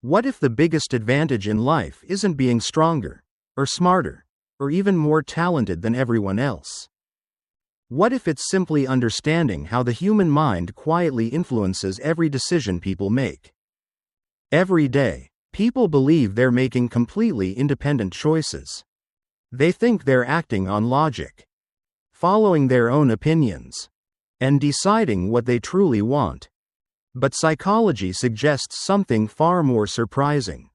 What if the biggest advantage in life isn't being stronger, or smarter, or even more talented than everyone else? What if it's simply understanding how the human mind quietly influences every decision people make? Every day, people believe they're making completely independent choices. They think they're acting on logic, following their own opinions, and deciding what they truly want. But psychology suggests something far more surprising.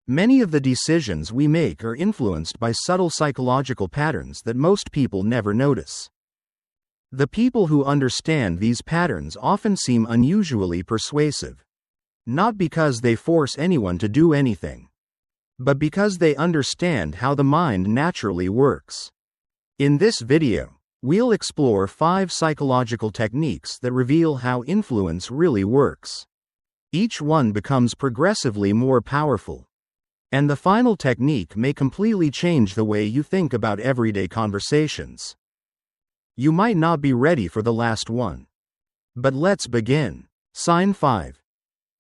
Many of the decisions we make are influenced by subtle psychological patterns that most people never notice. The people who understand these patterns often seem unusually persuasive. Not because they force anyone to do anything, but because they understand how the mind naturally works. In this video, we'll explore 5 psychological techniques that reveal how influence really works. Each one becomes progressively more powerful, and the final technique may completely change the way you think about everyday conversations. You might not be ready for the last one. But let's begin. Sign 5.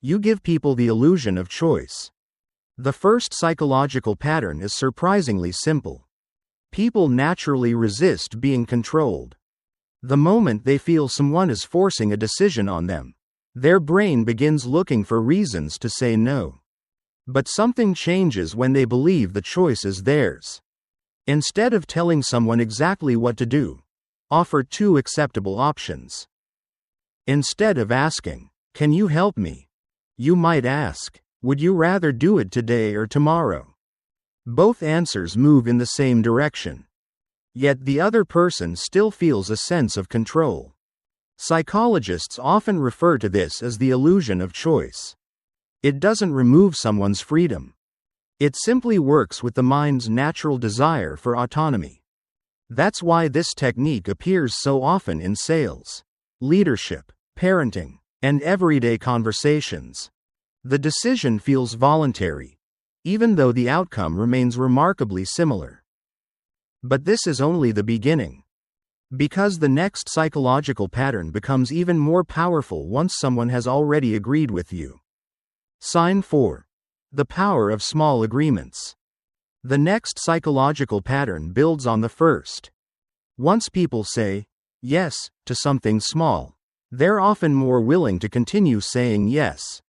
You give people the illusion of choice. The first psychological pattern is surprisingly simple. People naturally resist being controlled. The moment they feel someone is forcing a decision on them, their brain begins looking for reasons to say no. But something changes when they believe the choice is theirs. Instead of telling someone exactly what to do, offer 2 acceptable options. Instead of asking, "Can you help me?" you might ask, "Would you rather do it today or tomorrow?" Both answers move in the same direction. Yet the other person still feels a sense of control. Psychologists often refer to this as the illusion of choice. It doesn't remove someone's freedom. It simply works with the mind's natural desire for autonomy. That's why this technique appears so often in sales, leadership, parenting, and everyday conversations. The decision feels voluntary, even though the outcome remains remarkably similar. But this is only the beginning. Because the next psychological pattern becomes even more powerful once someone has already agreed with you. Sign 4. The power of small agreements. The next psychological pattern builds on the first. Once people say yes to something small, they're often more willing to continue saying yes.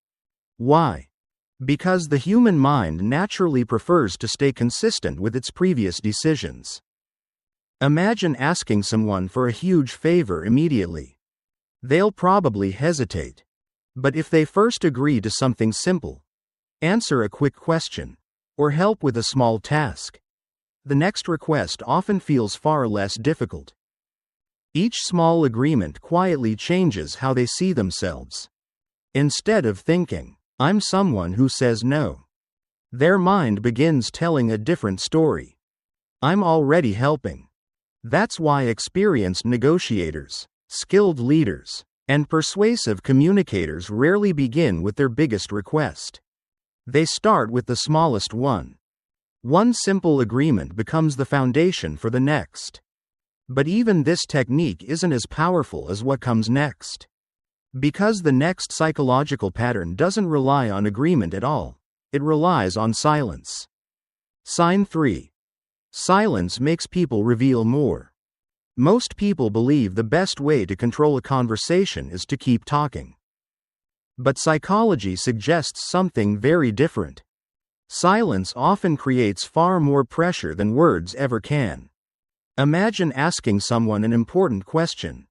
Why? Because the human mind naturally prefers to stay consistent with its previous decisions. Imagine asking someone for a huge favor immediately. They'll probably hesitate. But if they first agree to something simple, answer a quick question, or help with a small task, the next request often feels far less difficult. Each small agreement quietly changes how they see themselves. Instead of thinking, "I'm someone who says no," their mind begins telling a different story. "I'm already helping." That's why experienced negotiators, skilled leaders, and persuasive communicators rarely begin with their biggest request. They start with the smallest one. One simple agreement becomes the foundation for the next. But even this technique isn't as powerful as what comes next. Because the next psychological pattern doesn't rely on agreement at all, it relies on silence. Sign 3. Silence makes people reveal more. Most people believe the best way to control a conversation is to keep talking. But psychology suggests something very different. Silence often creates far more pressure than words ever can. Imagine asking someone an important question.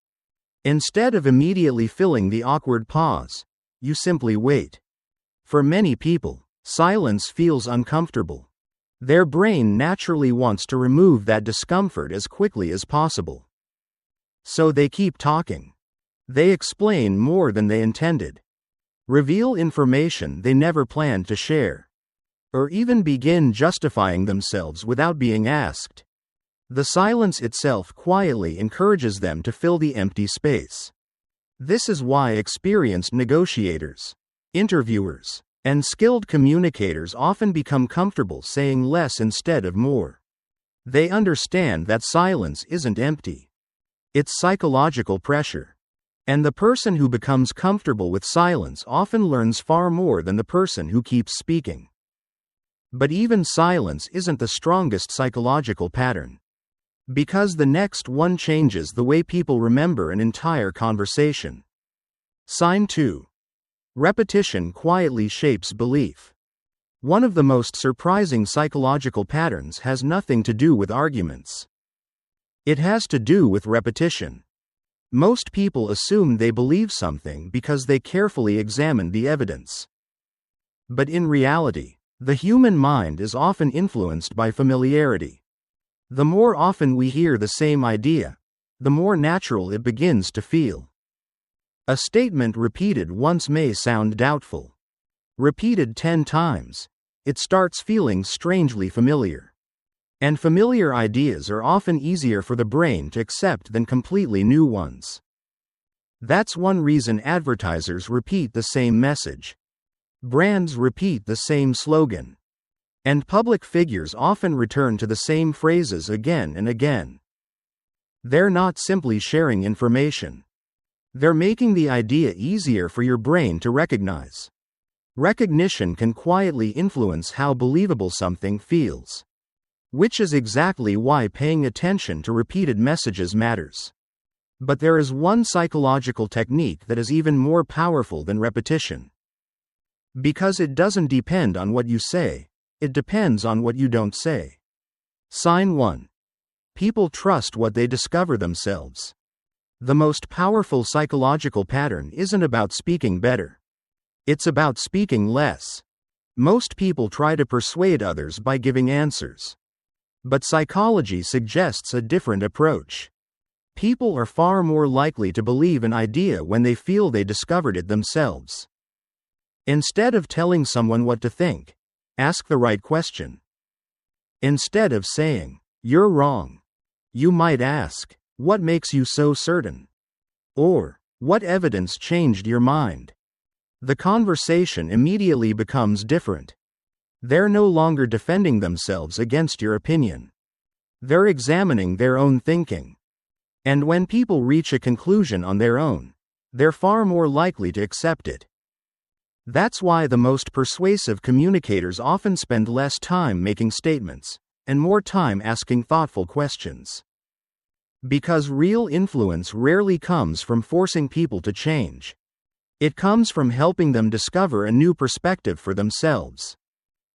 Instead of immediately filling the awkward pause, you simply wait. For many people, silence feels uncomfortable. Their brain naturally wants to remove that discomfort as quickly as possible. So they keep talking. They explain more than they intended, reveal information they never planned to share, or even begin justifying themselves without being asked. The silence itself quietly encourages them to fill the empty space. This is why experienced negotiators, interviewers, and skilled communicators often become comfortable saying less instead of more. They understand that silence isn't empty. It's psychological pressure. And the person who becomes comfortable with silence often learns far more than the person who keeps speaking. But even silence isn't the strongest psychological pattern. Because the next one changes the way people remember an entire conversation. Sign 2. Repetition quietly shapes belief. One of the most surprising psychological patterns has nothing to do with arguments. It has to do with repetition. Most people assume they believe something because they carefully examine the evidence. But in reality, the human mind is often influenced by familiarity. The more often we hear the same idea, the more natural it begins to feel. A statement repeated once may sound doubtful. Repeated 10 times, it starts feeling strangely familiar. And familiar ideas are often easier for the brain to accept than completely new ones. That's one reason advertisers repeat the same message. Brands repeat the same slogan. And public figures often return to the same phrases again and again. They're not simply sharing information. They're making the idea easier for your brain to recognize. Recognition can quietly influence how believable something feels. Which is exactly why paying attention to repeated messages matters. But there is one psychological technique that is even more powerful than repetition. Because it doesn't depend on what you say, it depends on what you don't say. Sign 1. People trust what they discover themselves. The most powerful psychological pattern isn't about speaking better. It's about speaking less. Most people try to persuade others by giving answers. But psychology suggests a different approach. People are far more likely to believe an idea when they feel they discovered it themselves. Instead of telling someone what to think, ask the right question. Instead of saying, "You're wrong," you might ask, "What makes you so certain?" Or, "What evidence changed your mind?" The conversation immediately becomes different. They're no longer defending themselves against your opinion. They're examining their own thinking. And when people reach a conclusion on their own, they're far more likely to accept it. That's why the most persuasive communicators often spend less time making statements, and more time asking thoughtful questions. Because real influence rarely comes from forcing people to change. It comes from helping them discover a new perspective for themselves.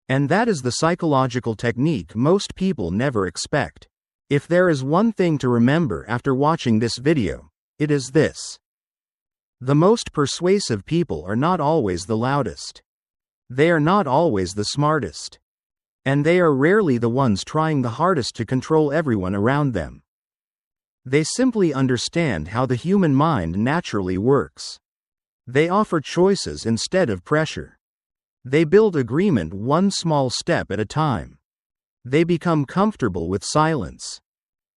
And that is the psychological technique most people never expect. If there is one thing to remember after watching this video, it is this. The most persuasive people are not always the loudest. They are not always the smartest. And they are rarely the ones trying the hardest to control everyone around them. They simply understand how the human mind naturally works. They offer choices instead of pressure. They build agreement one small step at a time. They become comfortable with silence.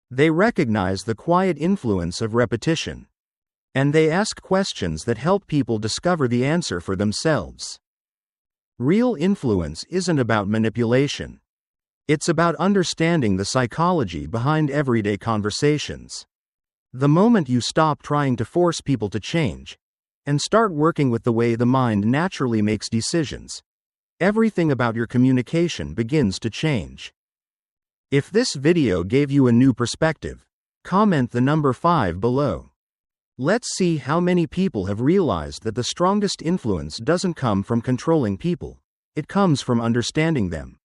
They recognize the quiet influence of repetition. And they ask questions that help people discover the answer for themselves. Real influence isn't about manipulation. It's about understanding the psychology behind everyday conversations. The moment you stop trying to force people to change, and start working with the way the mind naturally makes decisions, everything about your communication begins to change. If this video gave you a new perspective, comment the number 5 below. Let's see how many people have realized that the strongest influence doesn't come from controlling people, it comes from understanding them.